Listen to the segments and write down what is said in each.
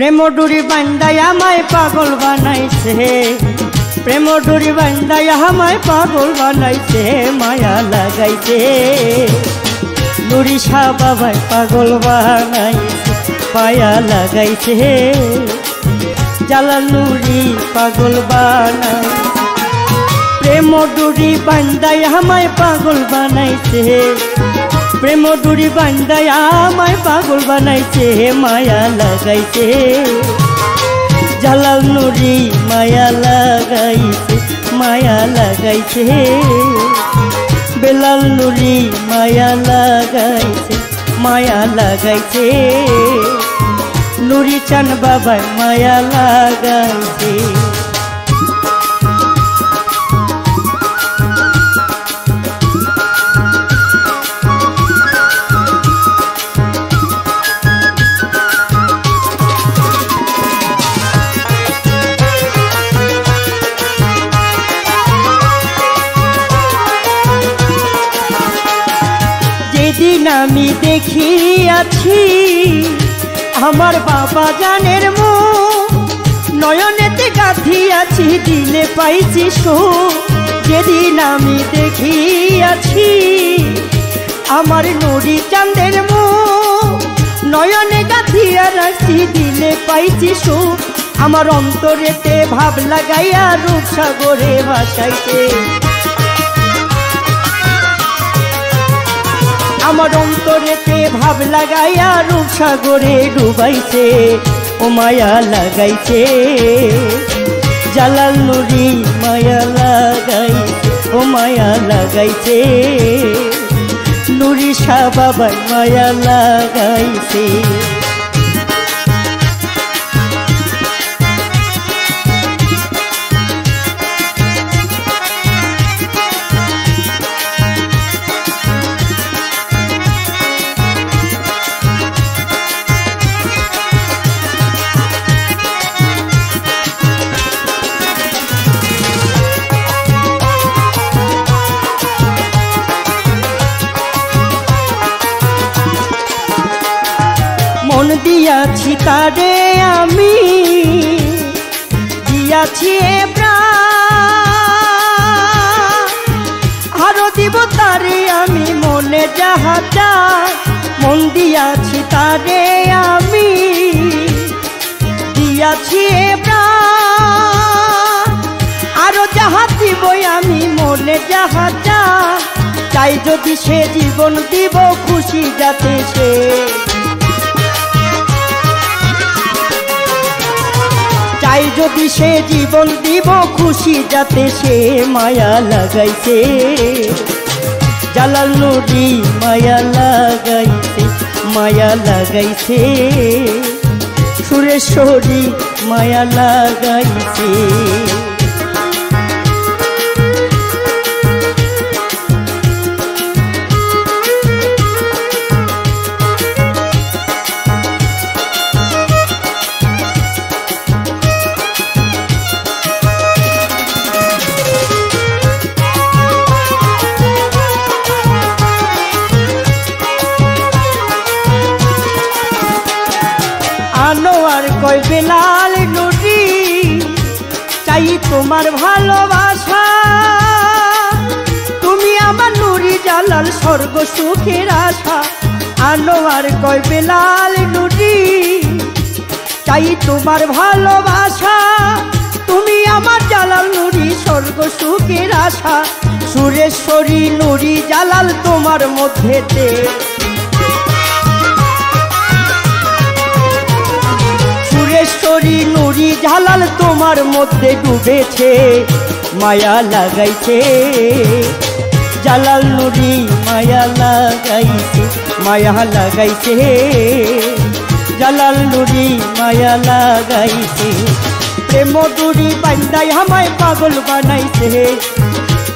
প্রেম ডুরি বান্দায় আমায় পাগল বানাইছে, প্রেম ডুরি বান্দায় আমায় পাগল বানাইছে, মায়া লাগাইছে নুরি শাহ বাবাই পাগল বানাইছে, মায়া লাগাইছে জালাল নুরি পাগল বানাইছে। প্রেম ডুরি বান্দায় আমায় পাগল বানাইছে, প্রেম ডুরি বান্দায় আমায় পাগল বানাইছে, মায়া লাগাইছে জালাল নুরি মায়া লাগাইছে, মায়া লাগাইছে বেলাল নুরি মায়া লাগাইছে, মায়া লাগাইছে নুরি চান বাবাই মায়া লাগাইছে। যেদিন আমি দেখিয়াছি আমার বাবা জানের মুখ, নয়নেতে গাঁথিয়াছি দিলে পাইছি সুখ। যেদিন আমি দেখিয়াছি আমার নুরি চাঁদের মুখ, নয়নে গাঁথিয়া রাখছি দিলে পাইছি সুখ। আমার অন্তরেতে ভাব লাগাইয়া রূপসাগরে ভাসাইছে, আমার অন্তরেতে ভাব লাগাইয়া রূপসাগরে ডুবাইছে, ও মায়া লাগাইছে জালাল নুরি মায়া লাগাইছে, ও মায়া লাগাইছে নুরি শাহ বাবাই মায়া লাগাইছে। মন দিয়াছি তারে আমি, দিয়াছি আরো দিব তারে আমি মনে যাহা চাই। মন দিয়াছি তারে আমি, দিয়াছি আরো যাহা দিব আমি মনে যাহা চাই। চাই যদি সে জীবন দিব খুশি যাতে সে, চাই যদি সে জীবন দিব খুশি যাতে সে, মায়া লাগাইছে জালাল নুরি মায়া লাগাইছে, মায়া লাগাইছে সুরেশ্বরী মায়া লাগাইছে। আনোয়ার কয় বেলাল নুরি চাই তোমার ভালোবাসা, তুমি আমার নুরি জালাল স্বর্গ সুখের আশা। আনোয়ার কয় বেলাল নুরি চাই তোমার ভালোবাসা, তুমি আমার জালাল নুরি স্বর্গ সুখের আশা। সুরেশ্বরী নুরি জালাল তোমার মধ্যেতে, সুরেশ্বরী নুরি জালাল তোমার মধ্যে ডুবেছে, মায়া লাগাইছে জালাল নুরি মায়া লাগাইছে, মায়া লাগাইছে জালাল নুরি মায়া লাগাইছে। প্রেম ডুরি বান্দায় আমায় পাগল বানাইছে,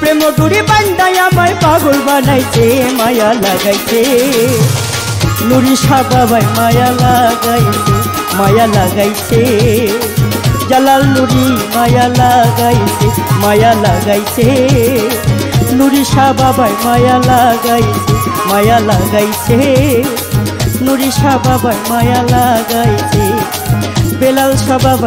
প্রেম ডুরি বান্দায় আমায় পাগল বানাইছে, মায়া লাগাইছে নুরি শাহ বাবাই মায়া লাগাইছে, মায়া লাগাইছে জালাল নুরি মায়া লাগাইছে, মায়া লাগাইছে নুরি শাহ বাবাই মায়া লাগাইছে, মায়া লাগাইছে নুরি শাহ বাবাই মায়া লাগাইছে। বেলাল স্বভাব